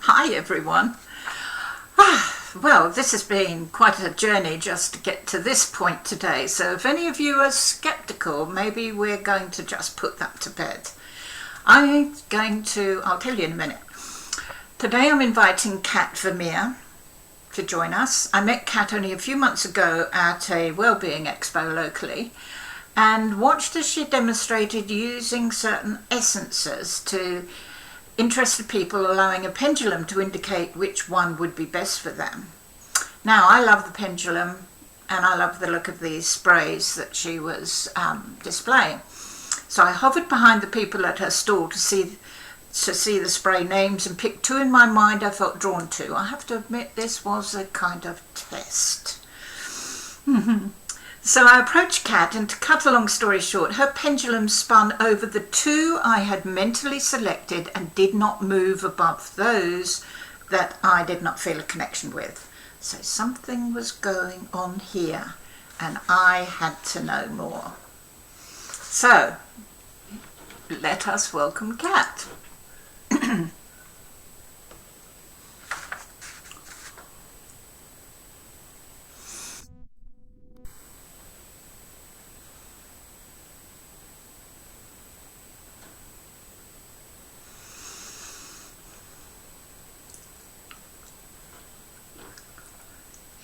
Hi everyone. Well, this has been quite a journey just to get to this point today. So if any of you are skeptical, maybe we're going to just put that to bed. I'll tell you in a minute. Today I'm inviting CAT VERMEER to join us. I met Cat only a few months ago at a wellbeing expo locally and watched as she demonstrated using certain essences to interested people, allowing a pendulum to indicate which one would be best for them. Now, I love the pendulum and I love the look of these sprays that she was displaying. So I hovered behind the people at her stall to see the spray names and picked two in my mind I felt drawn to. I have to admit this was a kind of test. So I approached Cat, and to cut a long story short, her pendulum spun over the two I had mentally selected and did not move above those that I did not feel a connection with. So something was going on here and I had to know more. So let us welcome Cat.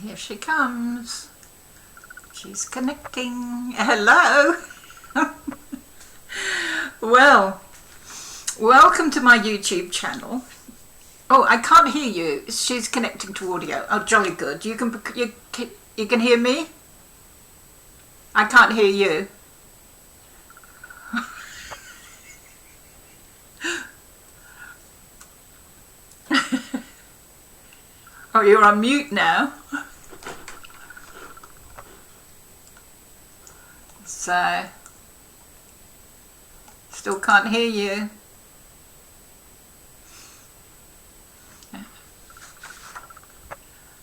Here she comes. She's connecting. Hello. Well, welcome to my YouTube channel. Oh, I can't hear you. She's connecting to audio. Oh, jolly good. You can hear me? I can't hear you. Oh, you're on mute now. So, still can't hear you.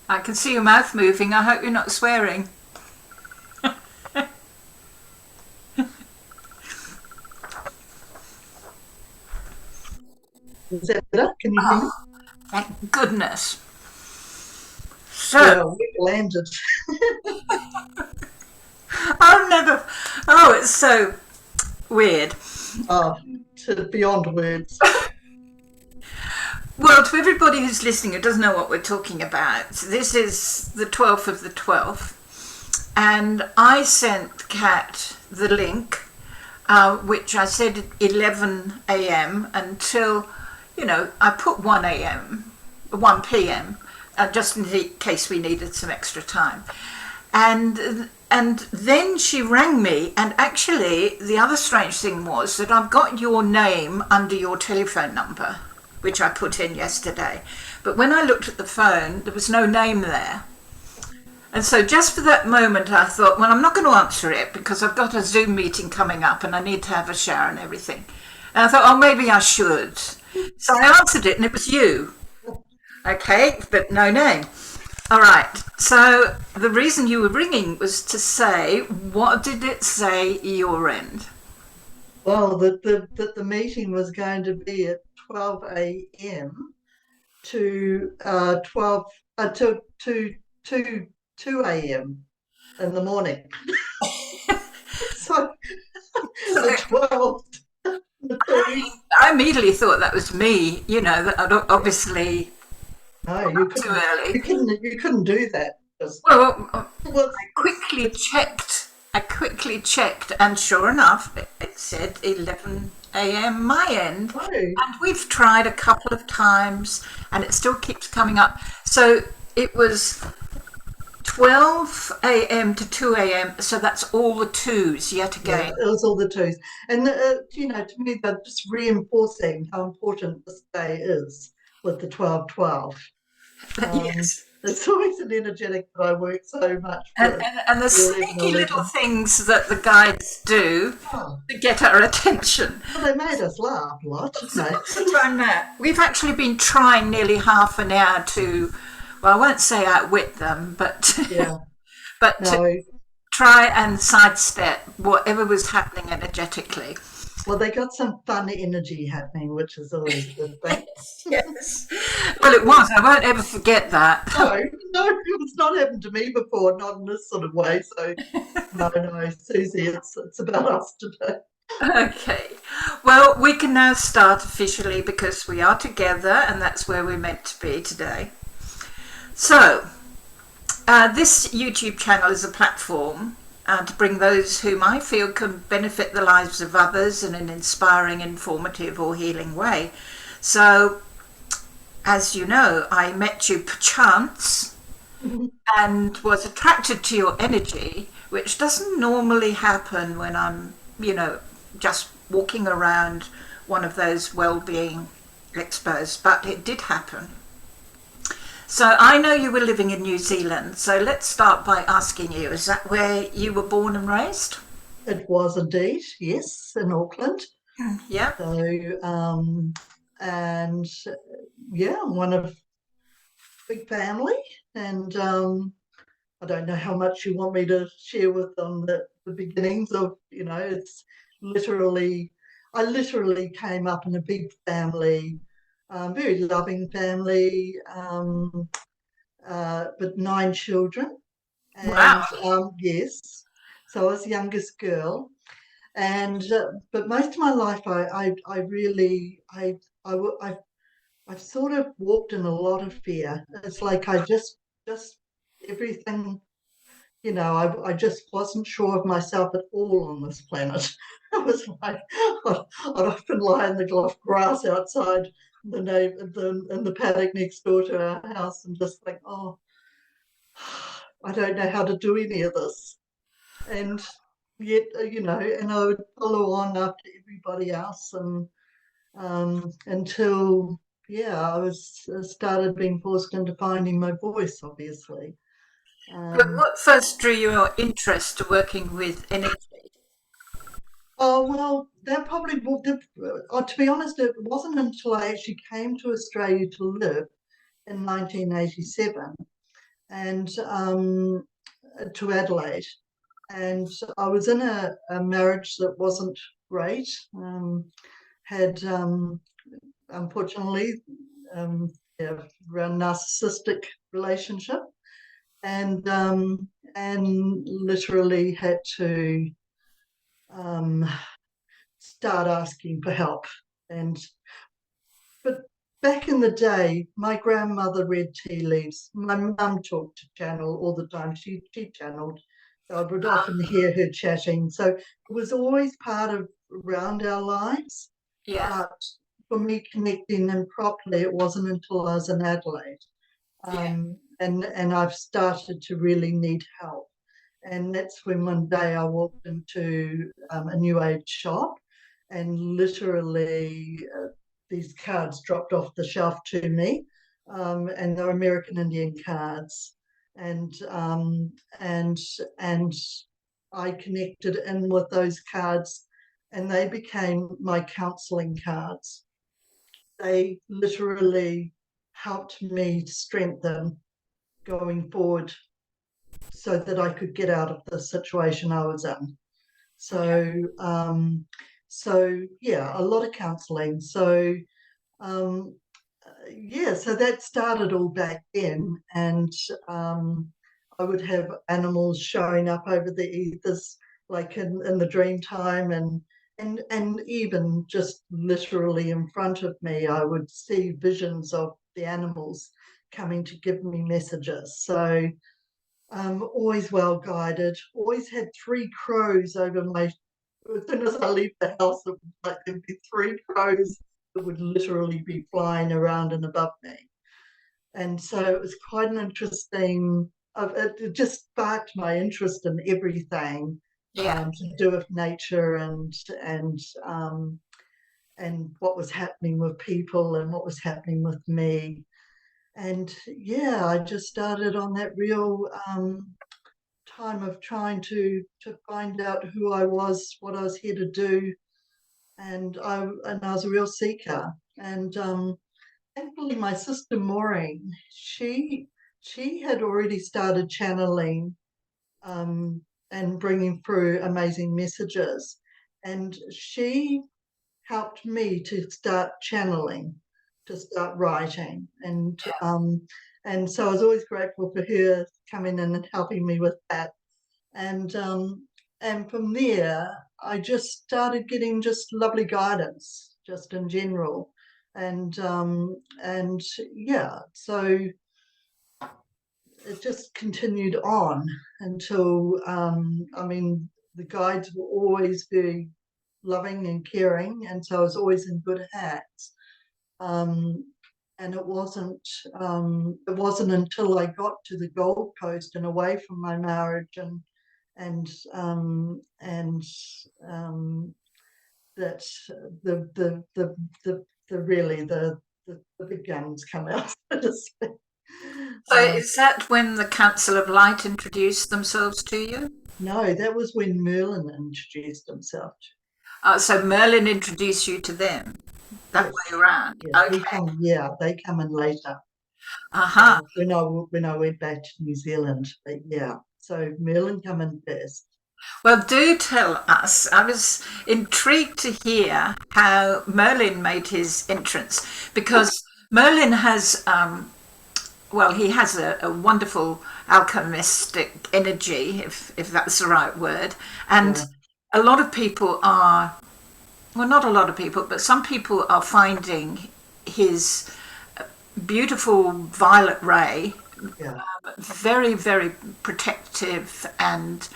I can see your mouth moving. I hope you're not swearing. Is that better? Can you hear me? Thank goodness. So, well, we landed. Oh, it's so weird. Oh, beyond words. Well, to everybody who's listening who doesn't know what we're talking about, this is the 12th of the 12th, and I sent Cat the link, which I said at 11 a.m. until, I put 1 p.m. Just in case we needed some extra time. And then she rang me, and actually the other strange thing was that I've got your name under your telephone number, which I put in yesterday. But when I looked at the phone, there was no name there. And so just for that moment, I thought, well, I'm not going to answer it because I've got a Zoom meeting coming up and I need to have a shower and everything. And I thought, oh, maybe I should. So I answered it and it was you. Okay, but no name. All right, so the reason you were ringing was to say, what did it say your end? Well, that the meeting was going to be at 12 a.m. to 2 a.m. in the morning. So the 12. I immediately thought that was me, that I'd obviously... No, you couldn't, too early. You couldn't do that. Well, I quickly checked, and sure enough, it said 11 a.m. my end. Oh. And we've tried a couple of times, and it still keeps coming up. So it was 12 a.m. to 2 a.m. So that's all the twos yet again. Yeah, it was all the twos, and to me, they're just reinforcing how important this day is. With the 12-12. Yes. It's always an energetic that I work so much with. And the sneaky little things that the guides do to get our attention. Well, they made us laugh a lot, didn't they? We've actually been trying nearly half an hour to, well, I won't say outwit them, but, to try and sidestep whatever was happening energetically. Well, they got some fun energy happening, which is always a good thing. Yes, yes. Well, it was. I won't ever forget that. No, no, it's not happened to me before, not in this sort of way. So, no, no, Susie, it's about us today. Okay. Well, we can now start officially because we are together and that's where we're meant to be today. So, this YouTube channel is a platform to bring those whom I feel can benefit the lives of others in an inspiring, informative, or healing way. So, as you know, I met you perchance and was attracted to your energy, which doesn't normally happen when I'm, just walking around one of those well-being expos, but it did happen. So I know you were living in New Zealand, so let's start by asking you, is that where you were born and raised? It was indeed, yes, in Auckland. Yeah. So, and yeah, one of big family, and I don't know how much you want me to share with them the beginnings of, it's literally, I literally came up in a big family, very loving family, but 9 children. And Wow. yes, so I was the youngest girl. And but most of my life, I really, I've sort of walked in a lot of fear. It's like I just everything, I just wasn't sure of myself at all on this planet. It was like I'd often lie in the grass outside in the paddock next door to our house and just think, oh, I don't know how to do any of this. And yet, and I would follow on after everybody else, and until yeah, I was started being forced into finding my voice, obviously. But Um, what first drew your interest to working with energy? oh well, that probably to be honest, it wasn't until I actually came to Australia to live in 1987 and to Adelaide. And I was in a marriage that wasn't great. Had unfortunately um, yeah, a narcissistic relationship, and literally had to um, start asking for help. And but back in the day, my grandmother read tea leaves. My mum talked to channel all the time. She channeled. I would often hear her chatting. So it was always part of around our lives. Yeah. But for me connecting them properly, it wasn't until I was in Adelaide. Yeah. And I've started to really need help. And that's when one day I walked into a new age shop, and literally these cards dropped off the shelf to me, and they're American Indian cards, and and and I connected in with those cards, and they became my counselling cards. They literally helped me strengthen going forward so that I could get out of the situation I was in. Okay. So, yeah, a lot of counselling. So, um, yeah, so that started all back then, and I would have animals showing up over the ethers, like in the dream time, and even just literally in front of me, I would see visions of the animals coming to give me messages. So always well guided. Always had three crows over my. As soon as I leave the house, it would like there'd be three crows that would literally be flying around and above me. And so it was quite an interesting. It just sparked my interest in everything Yeah. to do with nature and and what was happening with people and what was happening with me. And yeah, I just started on that real time of trying to find out who I was, what I was here to do, and I was a real seeker. And thankfully, my sister Maureen, she had already started channeling um, and bringing through amazing messages, and she helped me to start channeling, to start writing, and so I was always grateful for her coming in and helping me with that. And and from there, I just started getting just lovely guidance, just in general, and yeah, so it just continued on until I mean, the guides were always very loving and caring, and so I was always in good hands. Um, and it wasn't until I got to the Gold Coast and away from my marriage and and that the really the big guns come out, so to speak. So is that when the Council of Light introduced themselves to you? No, that was when Merlin introduced himself. So Merlin introduced you to them that Yes, way around. yes, Okay. yeah, they come in later. Aha. When I went back to New Zealand, but yeah, so Merlin come in first. Well, do tell us. I was intrigued to hear how Merlin made his entrance because Merlin has, well, he has a wonderful alchemistic energy, if that's the right word. And Yeah, a lot of people are, well, not a lot of people, but some people are finding his beautiful violet ray yeah. very, very protective and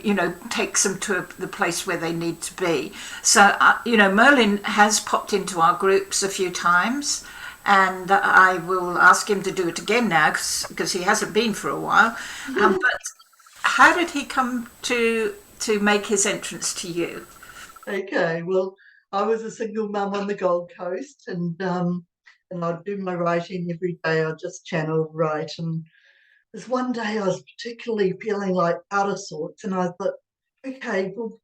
you know, takes them to the place where they need to be. So you know, Merlin has popped into our groups a few times, and I will ask him to do it again now because he hasn't been for a while. But how did he come to make his entrance to you? Okay, well, I was a single mum on the Gold Coast, and I'd do my writing every day. I'd just channel write, and this one day I was particularly feeling like out of sorts, and I thought, okay, well,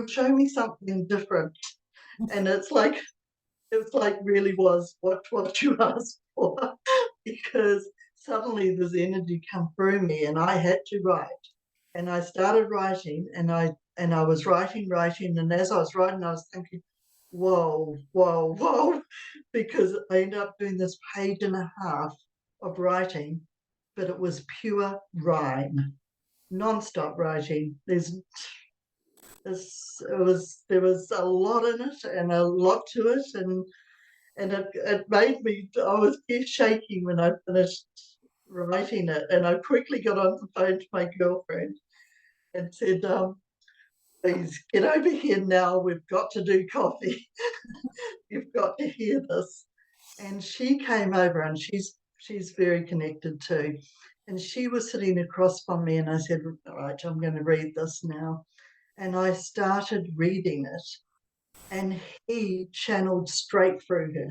show me something different. And it's like really was what you asked for, because suddenly this energy come through me, and I had to write, and I started writing, and I was writing, and as I was writing, I was thinking, whoa, whoa, whoa, because I ended up doing this page and a half of writing, but it was pure rhyme, non-stop writing. There was a lot in it and a lot to it, and it made me. I was shaking when I finished writing it, and I quickly got on the phone to my girlfriend and said, "Please get over here now. We've got to do coffee. You've got to hear this." And she came over, and she's very connected too. And she was sitting across from me, and I said, "All right, I'm going to read this now." And I started reading it, and he channeled straight through her.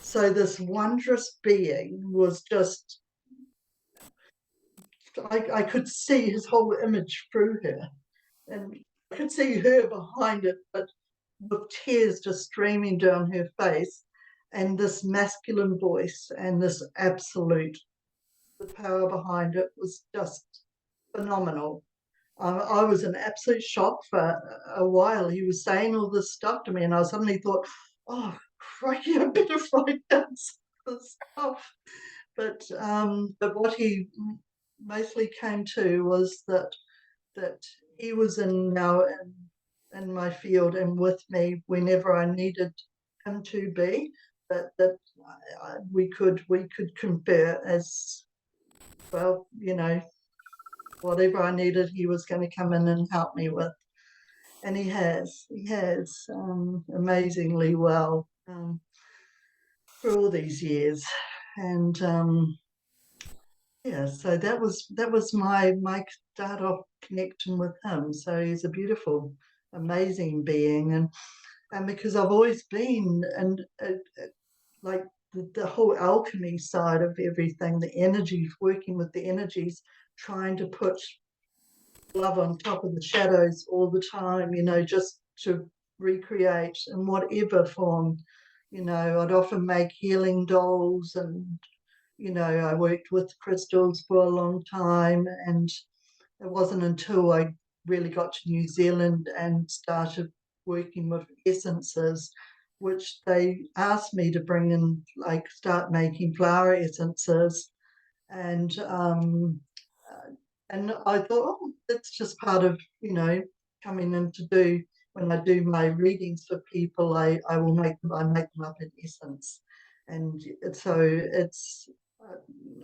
So this wondrous being was just, I could see his whole image through her, and I could see her behind it, but with tears just streaming down her face, and this masculine voice, and this absolute, the power behind it was just phenomenal. I was in absolute shock for a while. He was saying all this stuff to me, and I suddenly thought, oh, crikey, I better write down some of this stuff. But what he mostly came to was that he was in now in my field and with me whenever I needed him to be. That we could confer as well. You know, whatever I needed, he was going to come in and help me with, and he has amazingly well for all these years, and yeah, so that was my start off connection with him. So he's a beautiful, amazing being, and because I've always been and like the whole alchemy side of everything, the energies, working with the energies, trying to put love on top of the shadows all the time, you know, just to recreate in whatever form. You know, I'd often make healing dolls, and you know, I worked with crystals for a long time, and it wasn't until I really got to New Zealand and started working with essences, which they asked me to bring in, like start making flower essences, and I thought, oh, that's just part of, coming in to do. When I do my readings for people, I make them up in essence, and so it's.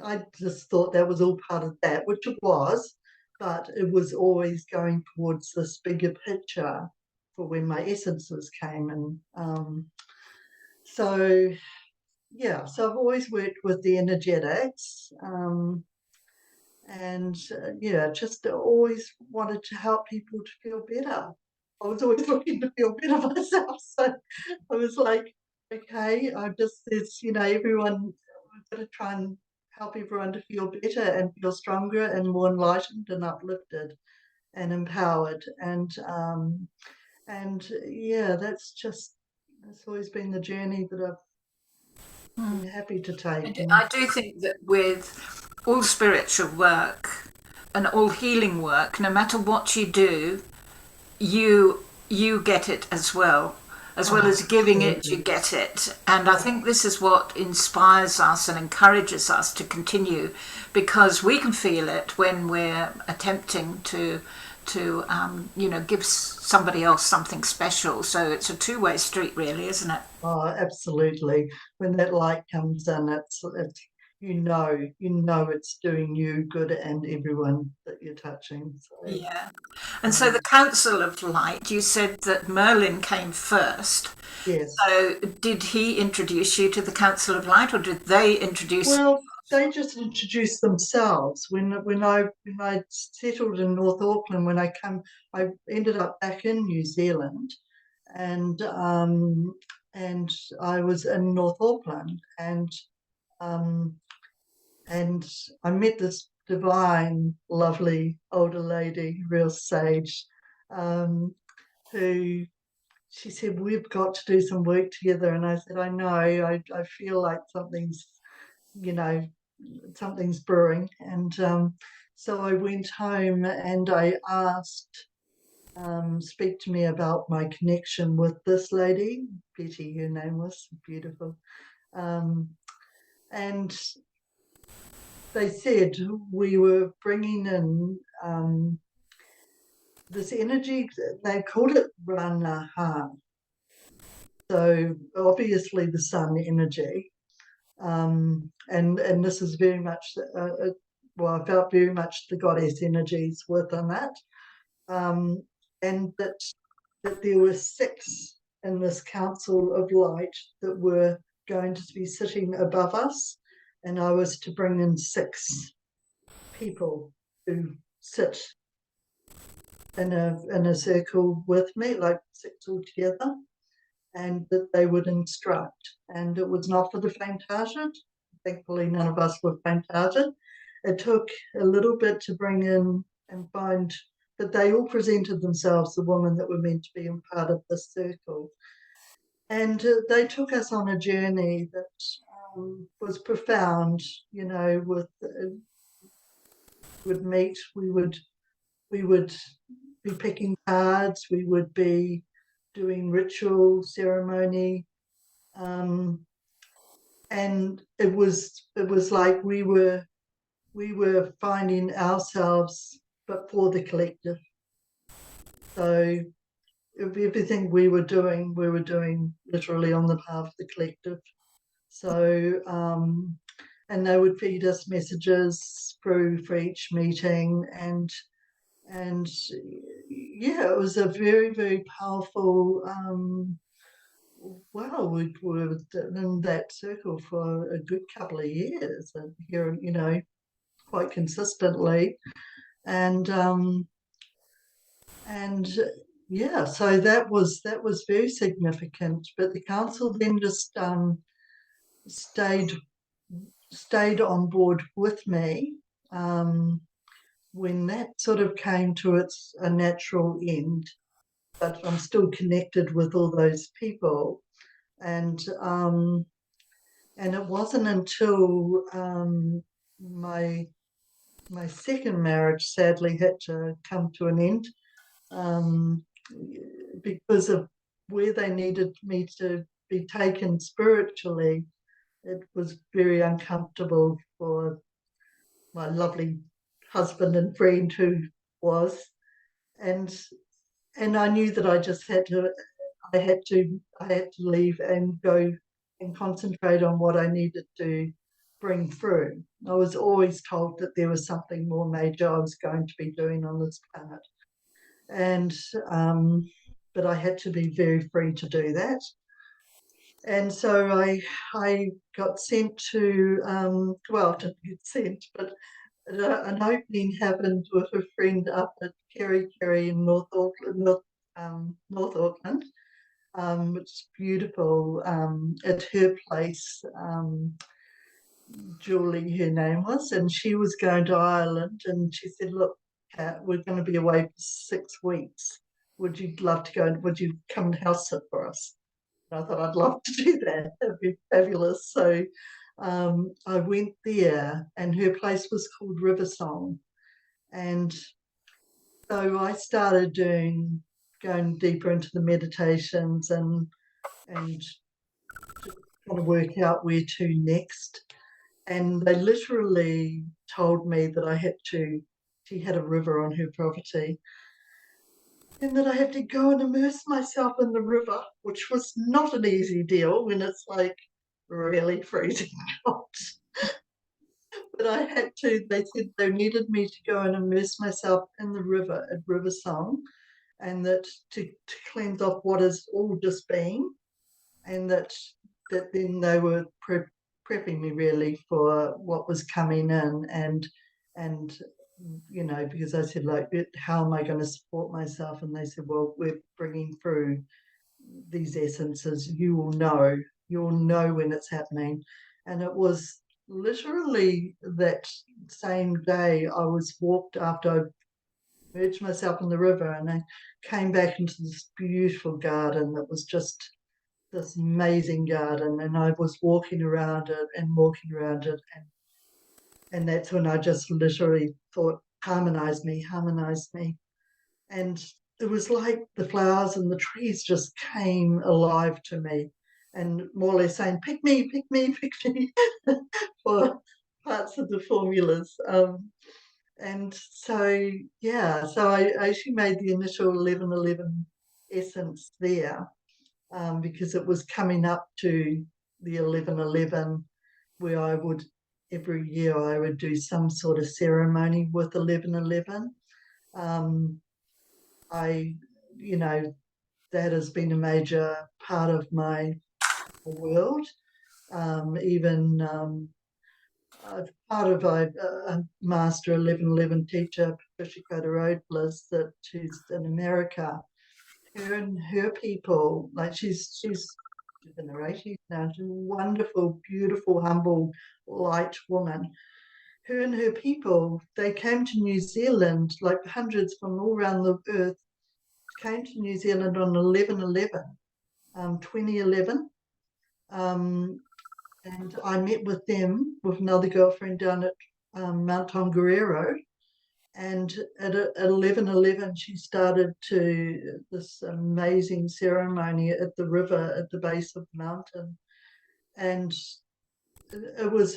I just thought that was all part of that, which it was, but it was always going towards this bigger picture for when my essences came. And so, yeah, so I've always worked with the energetics. And yeah, just always wanted to help people to feel better. I was always looking to feel better myself, so I was like, okay, everyone, we've got to try and help everyone to feel better and feel stronger and more enlightened and uplifted and empowered. And yeah, that's always been the journey that I've been happy to take. I do think that with all spiritual work and all healing work, no matter what you do, you get it as well as giving it, you get it. And I think this is what inspires us and encourages us to continue, because we can feel it when we're attempting to give somebody else something special. So it's a two-way street, really, isn't it? Oh, absolutely. When that light comes in, it's it's doing you good and everyone that you're touching. So Yeah. And so the Council of Light, you said that Merlin came first. yes. So did he introduce you to the Council of Light, or did they introduce? Well, they just introduced themselves. When I settled in North Auckland, I ended up back in New Zealand, and and I was in North Auckland, um, and I met this divine, lovely older lady, real sage, um, who she said, we've got to do some work together. And I said, I know, I feel like you know, something's brewing. And so I went home and I asked, speak to me about my connection with this lady, Betty, her name was beautiful. Um, and they said we were bringing in this energy, they called it Ranaha. So obviously the sun energy. And this is very much, I felt very much the goddess energies within that. Um, and that there were 6 in this council of light that were going to be sitting above us. And I was to bring in 6 people who sit in a circle with me, like 6 all together, and that they would instruct. And it was not for the faint-hearted. Thankfully, none of us were faint-hearted. It took a little bit to bring in and find that they all presented themselves, the women that were meant to be in part of this circle. And they took us on a journey that was profound. Would meet, we would be picking cards, we would be doing ritual ceremony, and it was like we were finding ourselves, but for the collective. So everything we were doing literally on the path of the collective. So and they would feed us messages through for each meeting, and yeah, it was a very, very powerful. Wow, we were in that circle for a good couple of years, and here, quite consistently, and and yeah, so that was very significant. But the council then just stayed on board with me. When that sort of came to a natural end, but I'm still connected with all those people. And it wasn't until my second marriage sadly had to come to an end. because of where they needed me to be taken spiritually, it was very uncomfortable for my lovely husband and friend who was, and I knew that I had to leave and go and concentrate on what I needed to bring through. I was always told that there was something more major I was going to be doing on this planet, and but I had to be very free to do that. And so I got sent to well, didn't get sent, but an opening happened with a friend up at Kerry in North Auckland, which is beautiful. At her place, Julie, her name was, and she was going to Ireland, and she said, "Look, Kat, we're going to be away for 6 weeks. Would you love to go? Would you come and house sit for us?" And I thought I'd love to do that. That'd be fabulous. So I went there, and her place was called Riversong, and so I started going deeper into the meditations and trying to work out where to next. And they literally told me that she had a river on her property, and that I had to go and immerse myself in the river, which was not an easy deal when it's like really freezing hot. But I had to, they said they needed me to go and immerse myself in the river at Riversong, and that to cleanse off what has all just been, and that then they were prepping me really for what was coming in, and because I said, like, how am I going to support myself? And they said, well, we're bringing through these essences. You'll know when it's happening. And it was literally that same day I was walked after I immersed myself in the river, and I came back into this beautiful garden that was just this amazing garden, and I was walking around it and walking around it, and that's when I just literally thought, harmonize me, harmonize me. And it was like the flowers and the trees just came alive to me, and more or less saying, pick me, pick me, pick me, for parts of the formulas. And so, yeah, so I actually made the initial 1111 essence there, because it was coming up to the 1111, where every year I would do some sort of ceremony with 1111. Um, I, you know, that has been a major part of my world. Even part of a master 1111 teacher, Patricia Coder-Roadless, that she's in America. Her and her people, like she's in her 80s now. She's a wonderful, beautiful, humble, light woman. Her and her people, they came to New Zealand, like hundreds from all around the earth, came to New Zealand on 11/11, 2011. And I met with them, with another girlfriend down at Mount Tongariro. And at 11/11, she started this amazing ceremony at the river at the base of the mountain. And it was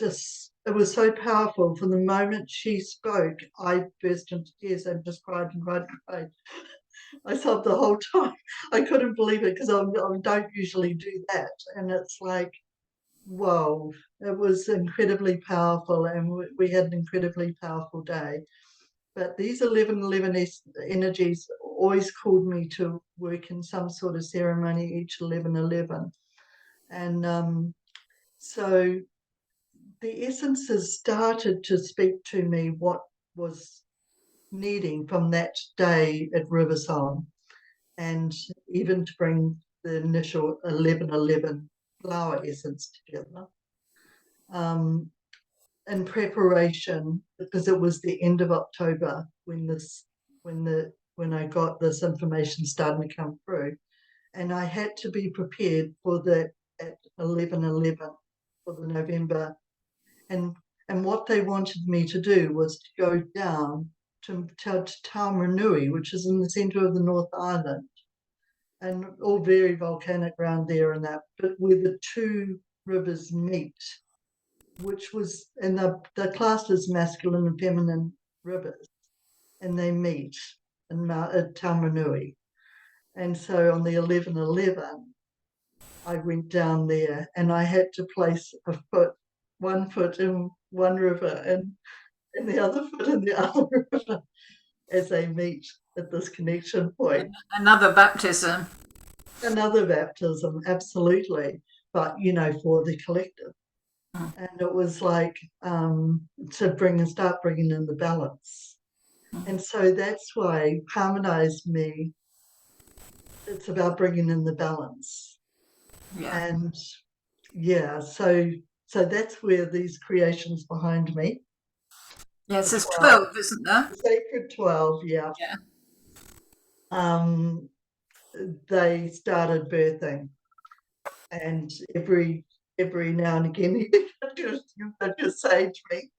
so powerful. From the moment she spoke, I burst into tears and just cried and cried and cried. I sobbed the whole time. I couldn't believe it, because I don't usually do that. And it's like, whoa, it was incredibly powerful, and we had an incredibly powerful day. But these 11/11 energies always called me to work in some sort of ceremony each 11/11. And so the essences started to speak to me what was needing from that day at Riversong, and even to bring the initial 11/11 flower essence together. In preparation, because it was the end of October when I got this information starting to come through, and I had to be prepared for that at 11/11 for the November. And what they wanted me to do was to go down to Taumarunui, which is in the centre of the North Island, and all very volcanic around there and that, but where the two rivers meet, which was, and they're classed as masculine and feminine rivers, and they meet at Tamanui. And so on the 11:11, I went down there and I had to place one foot in one river and the other foot in the other river as they meet at this connection point. Another baptism. Another baptism, absolutely, but for the collective. And it was like to start bringing in the balance. And so that's why Harmonize Me, it's about bringing in the balance. Yeah. And yeah, so that's where these creations behind me. Yes, there's 12, isn't there? Sacred 12, yeah. Yeah. They started birthing, and every now and again you've got your sage me.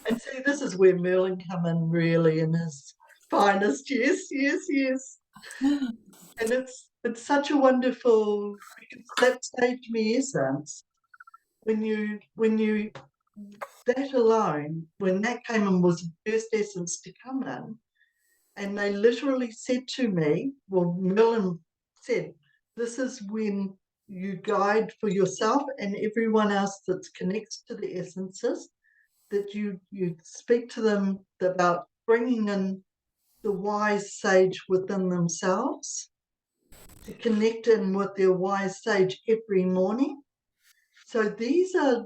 And see, this is where Merlin come in really in his finest. Yes. And it's such a wonderful, that sage me essence. When you that alone, when that came in, was the first essence to come in, and they literally said to me, well, Merlin said, this is when you guide for yourself and everyone else that connects to the essences, that you speak to them about bringing in the wise sage within themselves, to connect in with their wise sage every morning. So these are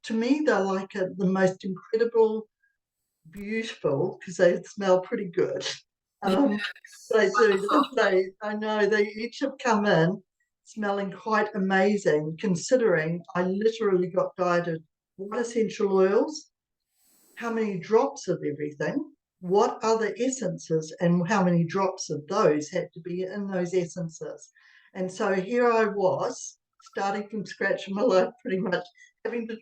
to me, they're like the most incredible, beautiful, because they smell pretty good. They do. I know they each have come in smelling quite amazing, considering I literally got guided what essential oils, how many drops of everything, what other essences, and how many drops of those had to be in those essences. And so here I was, starting from scratch in my life, pretty much having to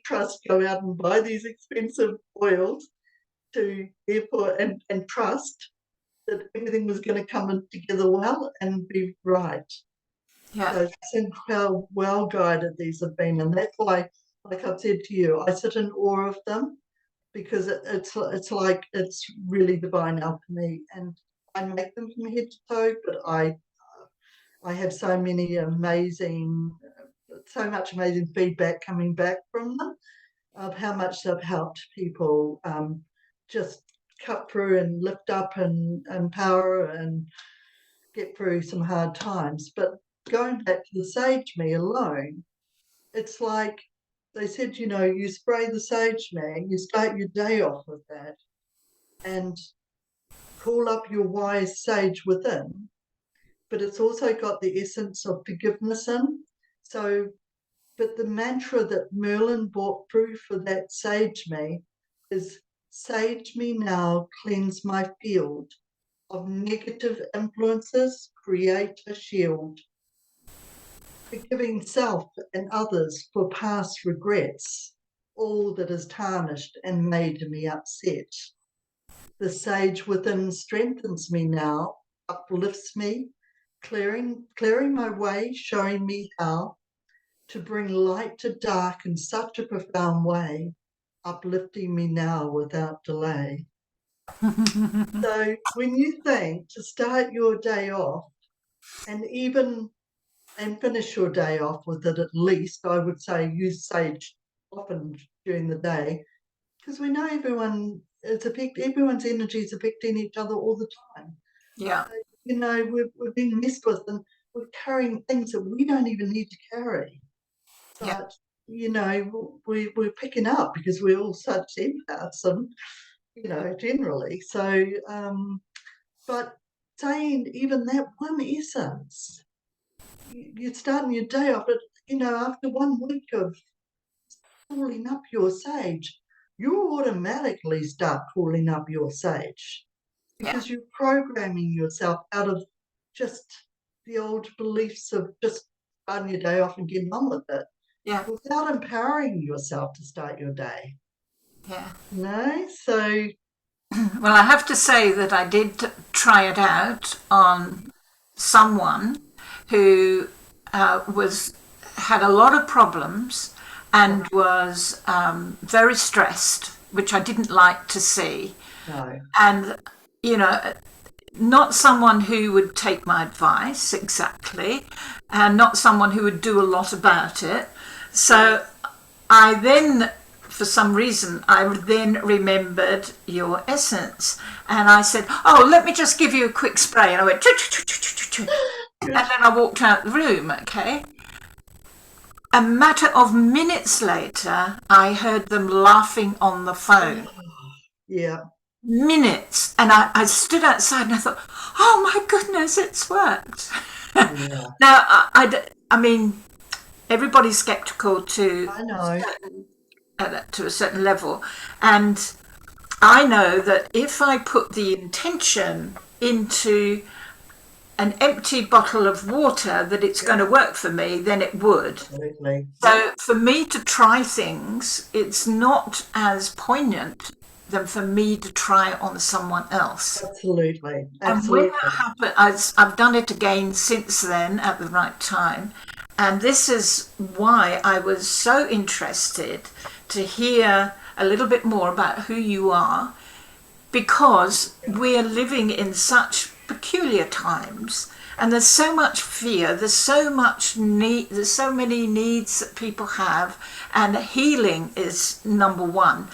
go out and buy these expensive oils to therefore and trust that everything was going to come in together well and be right. Yeah. So it's how well guided these have been, and that's why, like I've said to you, I sit in awe of them, because it's like it's really divine alchemy, and I make them from head to toe. But I have so much amazing feedback coming back from them of how much they've helped people just cut through and lift up and empower and get through some hard times. But going back to the sage me alone, it's like they said, you spray the sage me, you start your day off with that and call up your wise sage within. But it's also got the essence of forgiveness in. So, but the mantra that Merlin brought through for that sage me is, sage me now, cleanse my field of negative influences, create a shield. Forgiving self and others for past regrets, all that is tarnished and made me upset. The sage within strengthens me now, uplifts me, clearing my way, showing me how to bring light to dark in such a profound way, uplifting me now without delay. So when you think to start your day off and finish your day off with it, at least I would say use sage often during the day, because we know everyone's energy is affecting each other all the time. Yeah. We're being messed with, and we're carrying things that we don't even need to carry. But we're picking up because we're all such empaths, and generally. So, but saying even that one essence, you're starting your day off, but after 1 week of pulling up your sage, you automatically start pulling up your sage, because you're programming yourself out of just the old beliefs of just starting your day off and getting on with it, without empowering yourself to start your day. So well, I have to say that I did try it out on someone who had a lot of problems and was very stressed, which I didn't like to see. No. And, you know, not someone who would take my advice exactly, and not someone who would do a lot about it. So I then, for some reason, I then remembered your essence, and I said, "Oh, let me just give you a quick spray." And I went, and then I walked out the room. Okay. A matter of minutes later, I heard them laughing on the phone. Yeah. Minutes, and I stood outside and I thought, "Oh my goodness, it's worked." Yeah. Now, I mean, everybody's skeptical I know. to a certain level, and I know that if I put the intention into an empty bottle of water that it's going to work for me, then it would. Absolutely. So for me to try things, it's not as poignant than for me to try it on someone else. Absolutely. And when Absolutely. that happened, I've done it again since then at the right time. And this is why I was so interested to hear a little bit more about who you are, because we're living in such peculiar times, and there's so much fear, there's so much need, there's so many needs that people have, and healing is number one,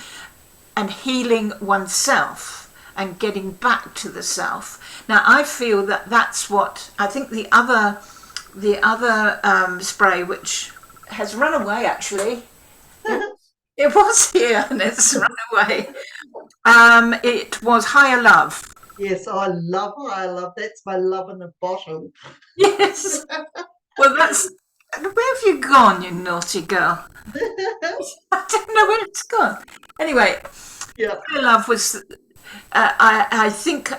and healing oneself and getting back to the self. Now I feel that that's what I think the other spray, which has run away actually. It was here and it's run away. It was Higher Love. Yes, I love Higher Love. That's my love in a bottle. Yes. Well, that's. Where have you gone, you naughty girl? I don't know where it's gone. Anyway, Yeah. Higher Love was. I think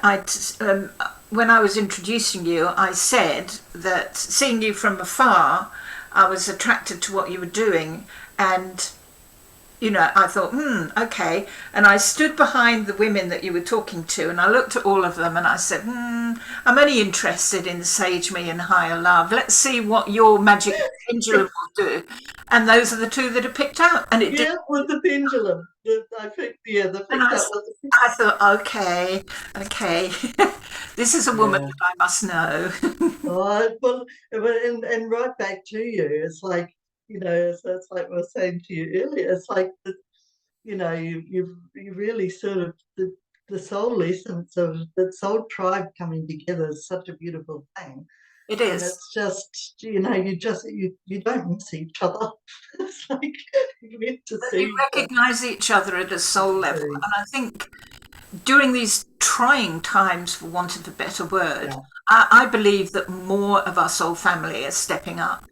when I was introducing you, I said that seeing you from afar, I was attracted to what you were doing, and I thought, okay. And I stood behind the women that you were talking to, and I looked at all of them and I said, I'm only interested in Sage Me and Higher Love. Let's see what your magic pendulum will do. And those are the two that are picked out. And it did. Yeah, with the pendulum. I picked, the And picked up with the I thought, okay. This is a woman that I must know. Oh, well, and right back to you, it's like, so it's like I was saying to you earlier, it's like, you really sort of, the soul essence of the soul tribe coming together is such a beautiful thing. It And is. it's just, you don't miss each other. It's like you're meant to You see. recognize each other at a soul level. And I think during these trying times, for want of a better word, I believe that more of our soul family is stepping up.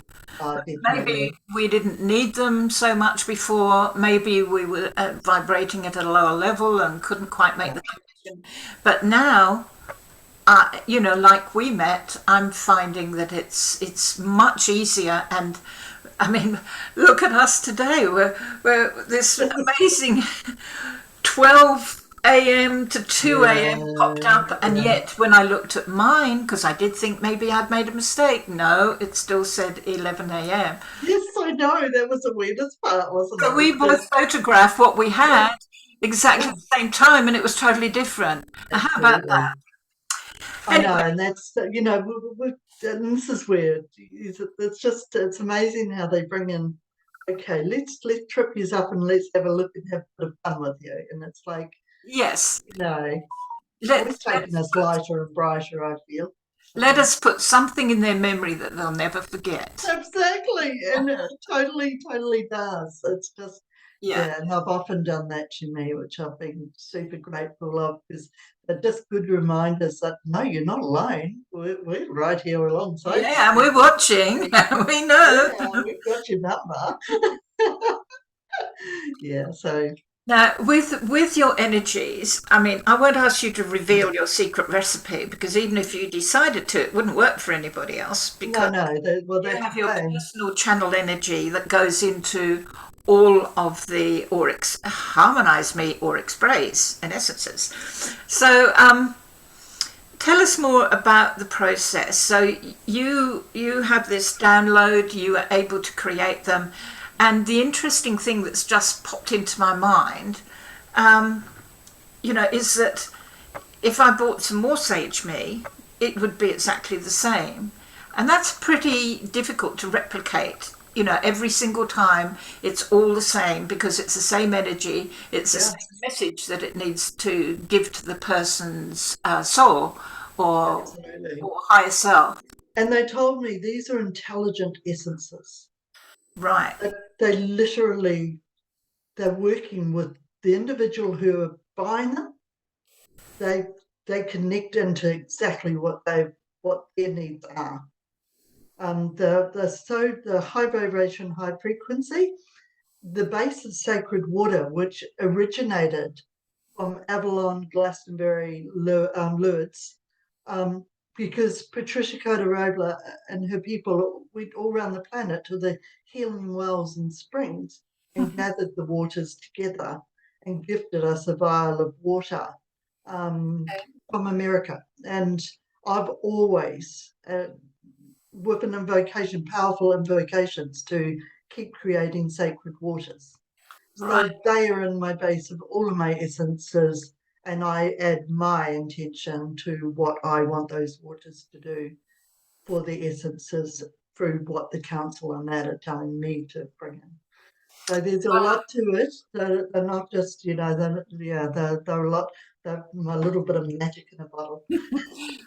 Maybe we didn't need them so much before. Maybe we were vibrating at a lower level and couldn't quite make the connection. But now, like we met, I'm finding that it's much easier. And I mean, look at us today. We're this amazing 12 a.m. to 2 a.m. popped up, and yet when I looked at mine, because I did think maybe I'd made a mistake, no, it still said 11 a.m. Yes, I know. That was the weirdest part, wasn't it? But we both photographed what we had exactly the same time, and it was totally different. How about that? I know, and that's, and this is weird. It's amazing how they bring in, okay, let's trip you up and let's have a look and have a bit of fun with you. And it's like, yes, it's taking us lighter and brighter, I feel. Let us put something in their memory that they'll never forget. Exactly, and it totally does. It's just, and I've often done that to me, which I've been super grateful of, because they're just good reminders that, no, you're not alone. We're right here alongside you. Yeah, we're watching. We know. Yeah, we've got your number. Yeah, so... Now, with your energies, I mean, I won't ask you to reveal your secret recipe, because even if you decided to, it wouldn't work for anybody else. Because you have your personal channel energy that goes into all of the Harmonizeme Auric Sprays and essences. So, tell us more about the process. So you have this download, you are able to create them, and the interesting thing that's just popped into my mind, is that if I bought some more sage me, it would be exactly the same, and that's pretty difficult to replicate. Every single time it's all the same because it's the same energy, it's the Yeah, same message that it needs to give to the person's soul or absolutely. or higher self. And they told me these are intelligent essences. Right. They literally, they're working with the individual who are buying them. They they connect into exactly what their needs are. The high vibration, high frequency, the base of sacred water, which originated from Avalon, Glastonbury, Lourdes, um, because Patricia Cotarobla and her people went all around the planet to the healing wells and springs and gathered the waters together and gifted us a vial of water um, from America. And I've always, with an invocation, powerful invocations to keep creating sacred waters. So Right. they are in my base of all of my essences, and I add my intention to what I want those waters to do for the essences through what the council and that are telling me to bring in. So there's a lot to it. They're not just, they're a lot, they're a little bit of magic in a bottle.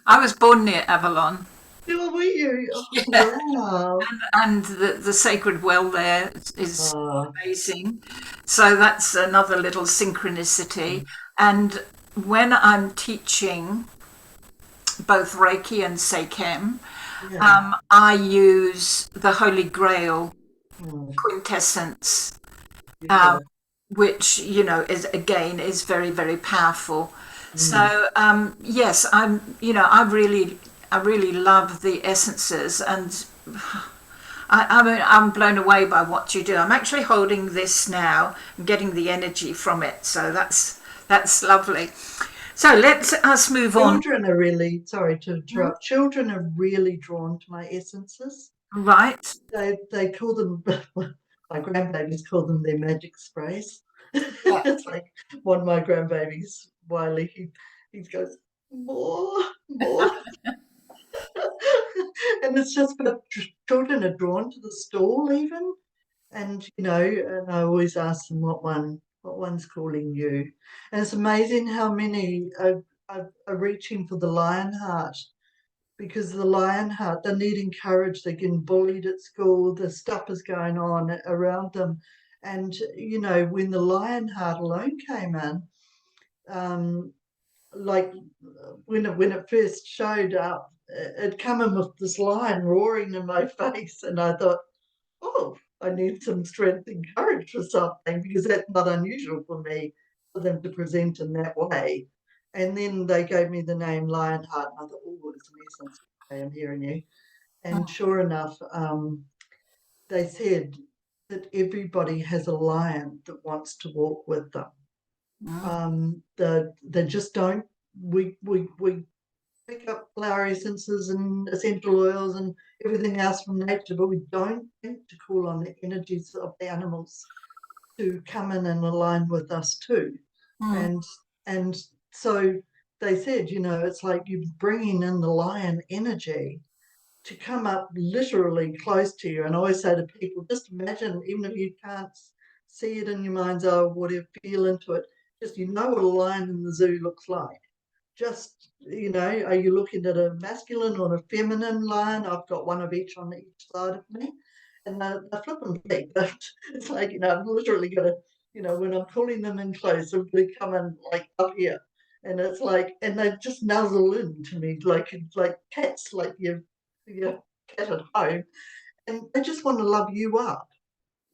I was born near Avalon. Oh, were you? Oh, Yeah. wow. And the sacred well there is Ah, amazing. So that's another little synchronicity. And when I'm teaching both Reiki and Seikem, yeah. I use the Holy Grail Mm, quintessence, um, yeah. which is very very powerful. Mm, So yes, I really love the essences, and I'm blown away by what you do. I'm actually holding this now and getting the energy from it, so that's lovely. So let us move on. children are really, sorry to Mhm. interrupt, children are really drawn to my essences. Right. They call them, my grandbabies call them their magic sprays. Yeah. It's like one of my grandbabies, Wiley, he goes, more. And it's just, but children are drawn to the stall even. And, and I always ask them what one's calling you. And it's amazing how many are reaching for the lion heart, because the lion heart, they're needing courage, they're getting bullied at school, the stuff is going on around them. And, when the lion heart alone came in, um, like when it first showed up, it come in with this lion roaring in my face. And I thought, oh, I need some strength and courage for something, because that's not unusual for me, for them to present in that way. And then they gave me the name Lionheart, and I thought, oh, it's an essence. Okay, I'm hearing you. And sure enough, they said that everybody has a lion that wants to walk with them. They just don't. We pick up flower essences and essential oils and everything else from nature, but we don't think to call on the energies of the animals to come in and align with us too. Mm. And and so they said, it's like you're bringing in the lion energy to come up literally close to you. And I always say to people, just imagine, even if you can't see it in your mind's eye or whatever, feel into it, just what a lion in the zoo looks like. Just, are you looking at a masculine or a feminine lion? I've got one of each on each side of me. And they're flipping big, but it's like, I've literally got to, when I'm pulling them in close, they come in like up here. And it's like, and they just nuzzle into me like cats, like your cat at home. And they just want to love you up,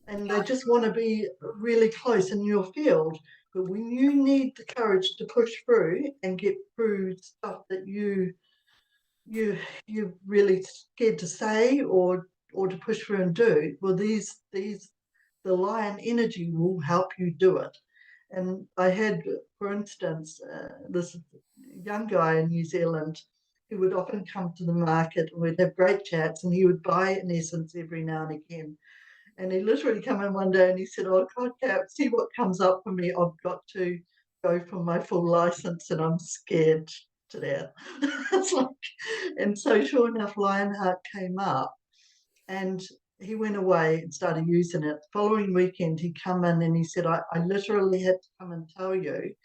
and they just want to be really close in your field. But when you need the courage to push through and get through stuff that you you're really scared to say or to push through and do, well, these the lion energy will help you do it. And I had, for instance, this young guy in New Zealand who would often come to the market and we'd have great chats, and he would buy an essence every now and again. And he literally come in one day and he said, "Oh God, Cap, see what comes up for me. I've got to go for my full license and I'm scared to death." It's like, and so sure enough, Lionheart came up and he went away and started using it. The following weekend, he come in and he said, I literally had to come and tell you.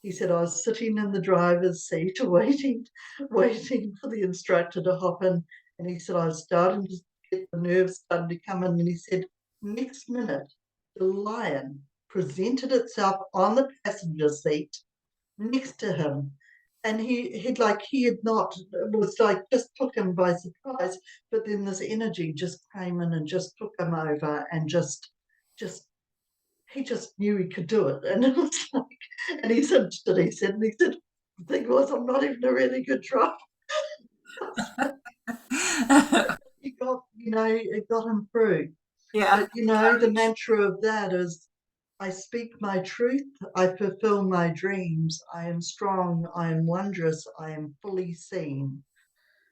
He said, I was sitting in the driver's seat waiting for the instructor to hop in. And he said, I was starting to get the nerves starting to come in. And he said, next minute, the lion presented itself on the passenger seat next to him. And he had not, it was like just took him by surprise. But then this energy just came in and just took him over and just he just knew he could do it. And it was like, and he said, the thing was, I'm not even a really good driver. He got, it got him through. Yeah. But, the mantra of that is, I speak my truth, I fulfill my dreams, I am strong, I am wondrous, I am fully seen.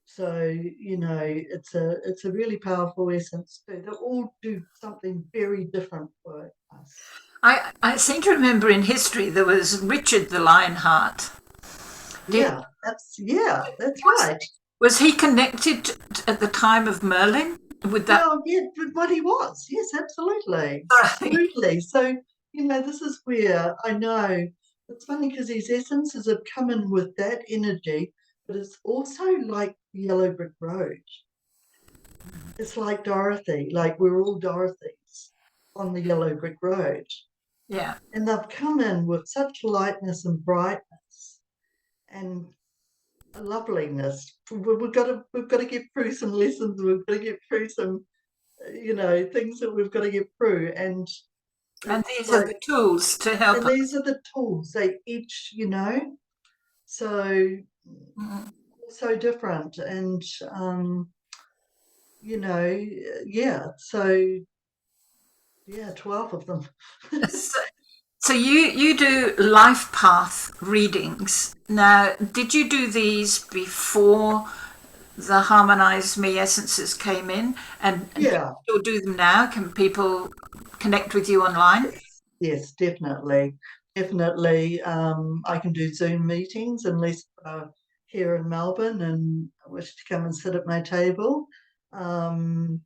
So, it's a really powerful essence too. They all do something very different for us. I seem to remember in history there was Richard the Lionheart. Did, That's was, right. was he connected at the time of Merlin with that? Well, yeah, but what he was. Yes, absolutely. Right. Absolutely. So, this is where I know it's funny because these essences have come in with that energy, but it's also like the Yellow Brick Road. It's like Dorothy, like we're all Dorothys on the Yellow Brick Road. Yeah. And they've come in with such lightness and brightness and loveliness. We've got to get through some lessons. We've got to get through some things that we've got to get through. And And it's these are like, the tools to help and us. these are the tools, they each, so Mm. so different. And you know yeah, so yeah, 12 of them. So, so you do life path readings. Now, did you do these before the Harmonized Me essences came in? And do you Yeah. still do them now? Can people connect with you online? Yes, definitely. I can do Zoom meetings unless here in Melbourne and wish to come and sit at my table. Um,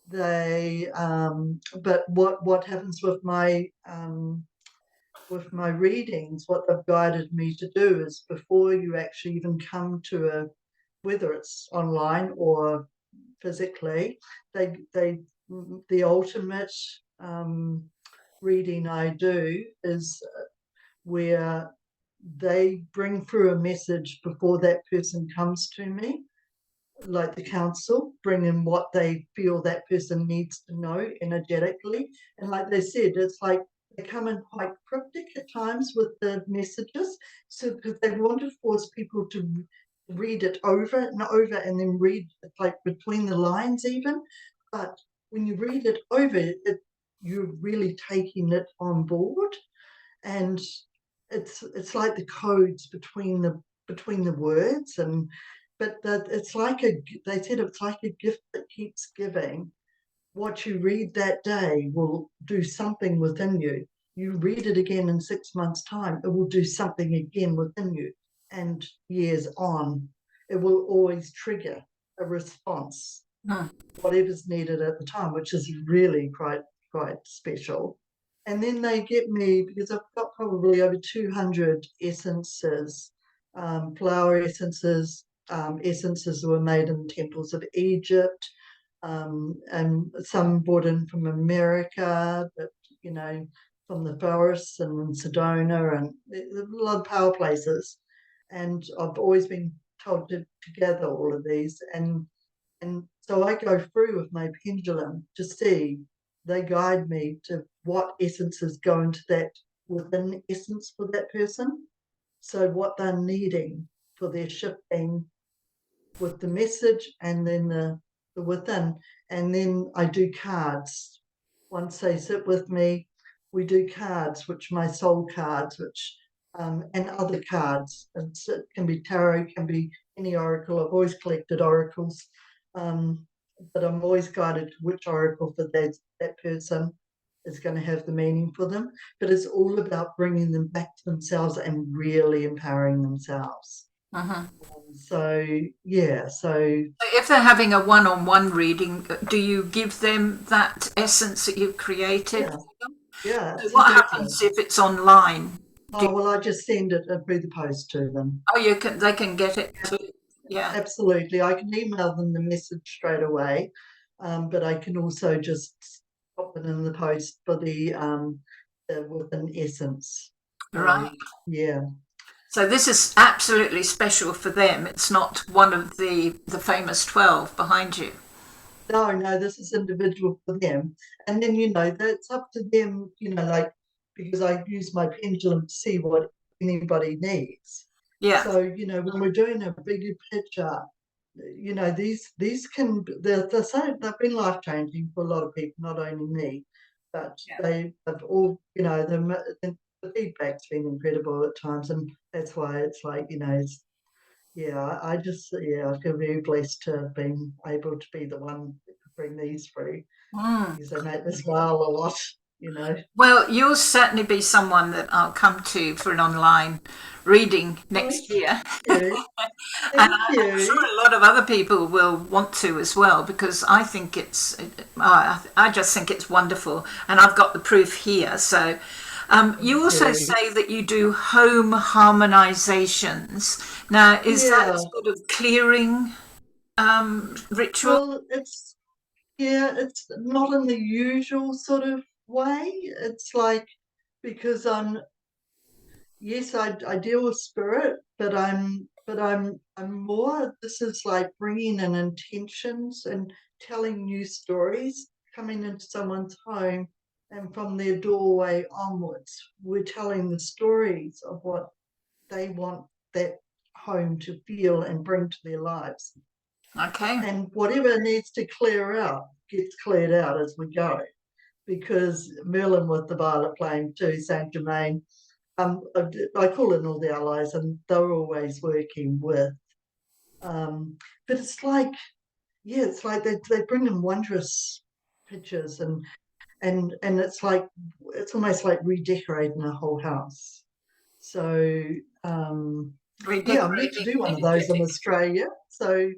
but what happens with my readings, what they've guided me to do is before you actually even come to whether it's online or physically, they the ultimate reading I do is where they bring through a message before that person comes to me, like the council, bring in what they feel that person needs to know energetically. And like they said, it's like they come in quite cryptic at times with the messages. So because they want to force people to read it over and over and then read it like between the lines even. But when you read it over, you're really taking it on board. And it's like the codes between the words. And but that it's like they said it's like a gift that keeps giving. What you read that day will do something within you. You read it again in 6 months time, it will do something again within you. And years on, it will always trigger a response, Hmm. whatever's needed at the time, which is really quite special. And then they get me because I've got probably over 200 essences, flower essences, essences were made in the temples of Egypt, and some brought in from America, but from the forests and in Sedona and a lot of power places. And I've always been told to gather all of these, and so I go through with my pendulum to see, they guide me to what essences go into that within essence for that person. So what they're needing for their shifting with the message and then the within. And then I do cards. Once they sit with me, we do cards, which my soul cards, which and other cards. It can be tarot, can be any oracle. I've always collected oracles, um, but I'm always guided to which oracle for that person is going to have the meaning for them. But it's all about bringing them back to themselves and really empowering themselves. Mhm. So yeah, so If they're having a one-on-one reading, do you give them that essence that you've created? yeah, yeah, So what absolutely. happens if it's online? Do Oh well, I just send it through the post to them. oh, you can they can get it too. Yeah, Absolutely. I can email them the message straight away, but I can also just pop it in the post for with an essence. So right. yeah. So this is absolutely special for them. It's not one of the famous 12 behind you. No, no, this is individual for them. And then, that's up to them, like, because I use my pendulum to see what anybody needs. Yeah, So, when we're doing a bigger picture, these can, they're so, they've been life changing for a lot of people, not only me, but yeah. they've all, the feedback's been incredible at times. And that's why it's like, it's, yeah, I feel very blessed to have been able to be the one that could bring these through Mm. because they make me smile a lot, you know. Well, you'll certainly be someone that I'll come to for an online reading Oh, next year. thank you. And Thank I'm you. sure a lot of other people will want to as well because I think I just think it's wonderful. And I've got the proof here. So you Thank also you. say that you do home harmonizations. Now, is that a Yeah. sort of clearing ritual? Well, it's not in the usual sort of way. It's like because yes, I deal with spirit, but I'm more. This is like bringing in intentions and telling new stories, coming into someone's home, and from their doorway onwards, we're telling the stories of what they want that home to feel and bring to their lives. Okay. And whatever needs to clear out gets cleared out as we go. Because Merlin with the Violet Flame too, Saint Germain, I call in all the allies, and they're always working with. Um, but it's like, yeah, it's like they bring in wondrous pictures, and it's almost like redecorating a whole house. So yeah, I'm meant to Redecorating do one of those in energetic. Australia. So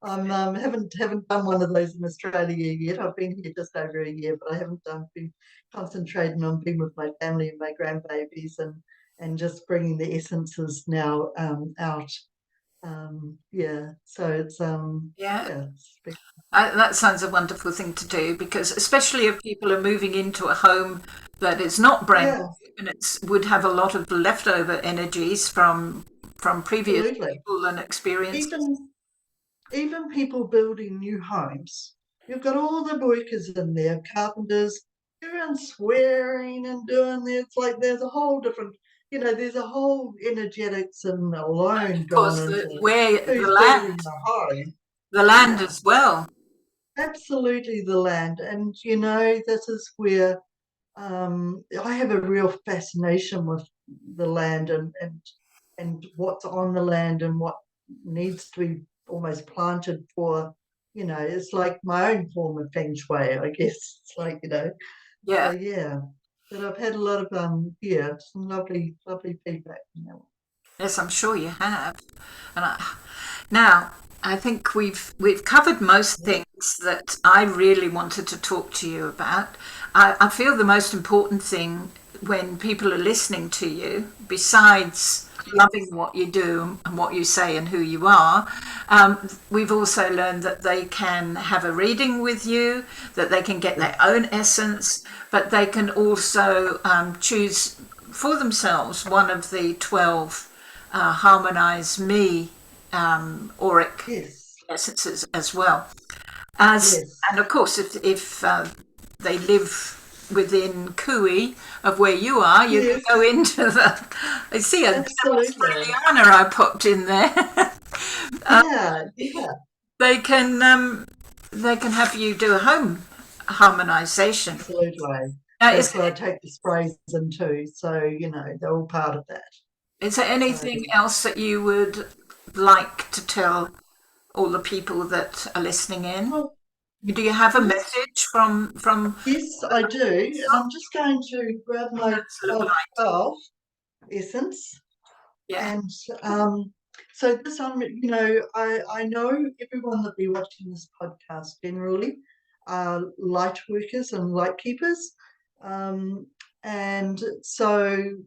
haven't done one of those in Australia yet. I've been here just over a year, but I haven't been concentrating on being with my family and my grandbabies and just bringing the essences now out. Yeah, so it's Yeah. yeah, That sounds a wonderful thing to do because, especially if people are moving into a home that is not brand yeah, new and it would have a lot of leftover energies from previous absolutely. people and experiences. Even even people building new homes, you've got all the workers in there, carpenters, everyone's swearing and doing this. It's like there's a whole different, there's a whole energetics and alone Of gone course, into where who's building the home. the land Yeah, as well. absolutely the land. And, this is where I have a real fascination with the land and what's on the land and what needs to be almost planted for. It's like my own form of feng shui, I guess. It's like, so Yeah, yeah. But I've had a lot of yeah, some lovely, lovely feedback. yes, I'm sure you have. And now I think we've covered most Yeah. things that I really wanted to talk to you about. I feel the most important thing when people are listening to you, besides loving what you do and what you say and who you are, we've also learned that they can have a reading with you, that they can get their own essence, but they can also choose for themselves one of the 12 Harmonizeme Auric Yes, essences as well. As yes, and of course, if they live within Kiwi of where you are, you can go yes, into the. I see a bit of absolutely. Australiana I popped in there. Yeah, yeah, They can have you do a home harmonisation. absolutely. Now, is That's where I take the sprays in too. So, they're all part of that. Is there So, anything else that you would like to tell all the people that are listening in? well, Do you have a yes, message from yes, I do. And I'm just going to grab my Council of Light? 12 essence. Yeah. And so this, I know everyone that be watching this podcast generally are light workers and light keepers. Um, and so,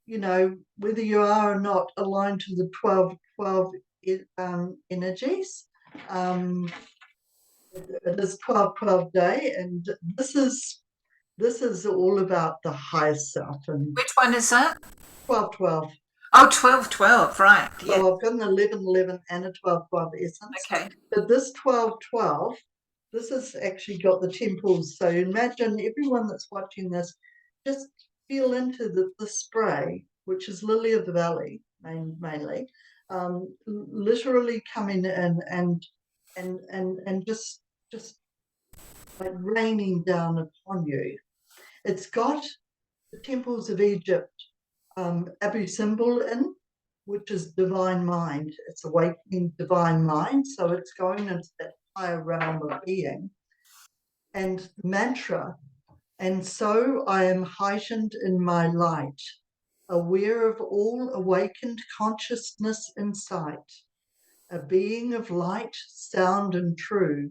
whether you are or not aligned to the 12 energies, um, it is 12 day, and this is all about the higher self and Which one is that? 12 12. Oh, 1212, right. Yeah. So I've got an 11 11 and a 12 12 essence. Okay. But this 12 12, this has actually got the temples. So imagine everyone that's watching this, just feel into the spray, which is Lily of the Valley mainly, literally coming in and just like raining down upon you. It's got the temples of Egypt, Abu symbol in, which is divine mind. It's awakening divine mind. So it's going into that higher realm of being. And mantra, and so I am heightened in my light, aware of all awakened consciousness and sight, a being of light, sound, and true,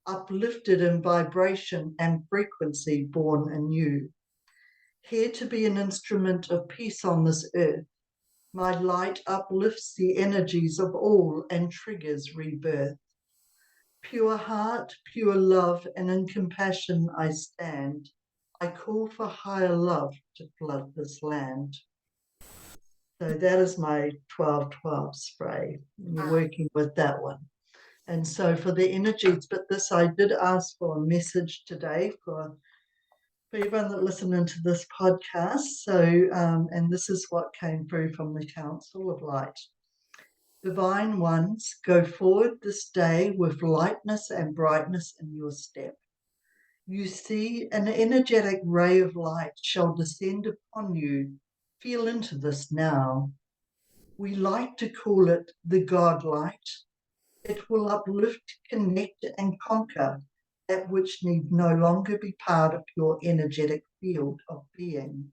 uplifted in vibration and frequency, born anew. Here to be an instrument of peace on this earth, my light uplifts the energies of all and triggers rebirth. Pure heart, pure love, and in compassion I stand. I call for higher love to flood this land. So that is my 12 12 spray. You're working with that one. And so for the energies, but this I did ask for a message today for everyone that listening to this podcast. So, and this is what came through from the Council of Light. Divine ones, go forward this day with lightness and brightness in your step. You see, an energetic ray of light shall descend upon you. Feel into this now. We like to call it the God light. It will uplift, connect, and conquer that which need no longer be part of your energetic field of being.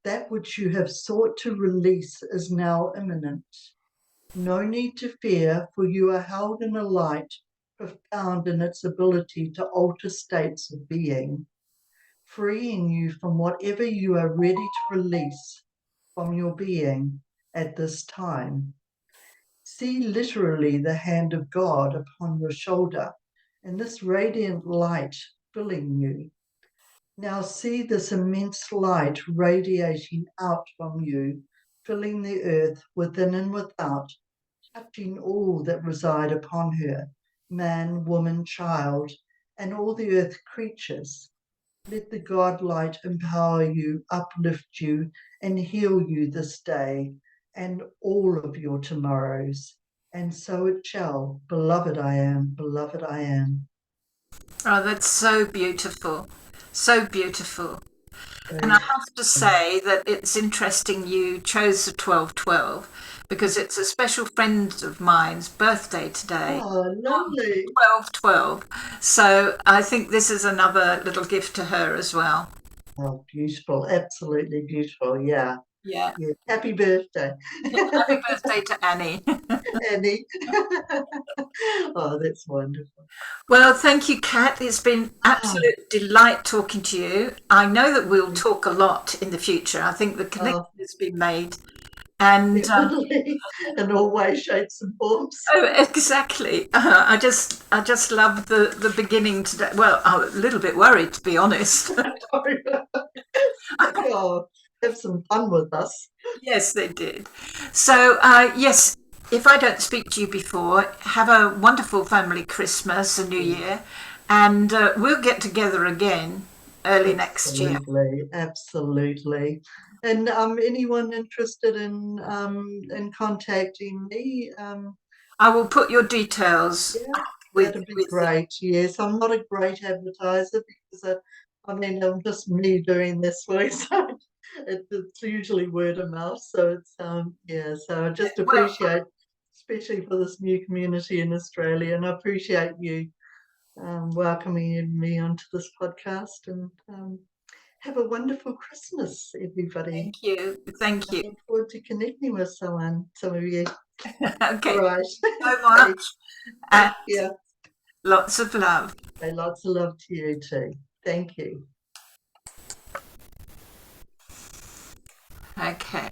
That which you have sought to release is now imminent. No need to fear, for you are held in a light profound in its ability to alter states of being, freeing you from whatever you are ready to release from your being at this time. See literally the hand of God upon your shoulder and this radiant light filling you. Now see this immense light radiating out from you, filling the earth within and without, touching all that reside upon her, man, woman, child, and all the earth creatures. Let the God light empower you, uplift you, and heal you this day and all of your tomorrows. And so it shall. Beloved I am, beloved I am. Oh, that's so beautiful. So beautiful. And I So, have to say that it's interesting you chose the 1212 because it's a special friend of mine's birthday today oh, on lovely. 1212. So I think this is another little gift to her as well. Oh, beautiful. Absolutely beautiful. Yeah. Yeah. Yeah. Happy birthday, Happy birthday to Annie. Annie. Oh, that's wonderful. Well, thank you, Kat. It's been Oh, absolute delight talking to you. I know that we'll talk a lot in the future. I think the connection oh, has been made. And definitely. In all ways, shapes, and forms. oh, exactly. I just love the beginning today. Well, I'm a little bit worried, to be honest. Oh, have some fun with us. Yes, they did. So, yes, if I don't speak to you before, have a wonderful family Christmas and New Year, and we'll get together again early next year. Absolutely, absolutely. And anyone interested in contacting me, I will put your details yeah, with that'd be with the. great. Yes, I'm not a great advertiser because I mean I'm just me doing this work. So it's usually word of mouth. So it's yeah. So I just Well, appreciate, especially for this new community in Australia, and I appreciate you welcoming me onto this podcast. And have a wonderful Christmas, everybody. thank you. Thank I you. look forward to connecting with some of you. Okay, Right. so much. And Thank you. lots of love. Say lots of love to you too. Thank you. Okay.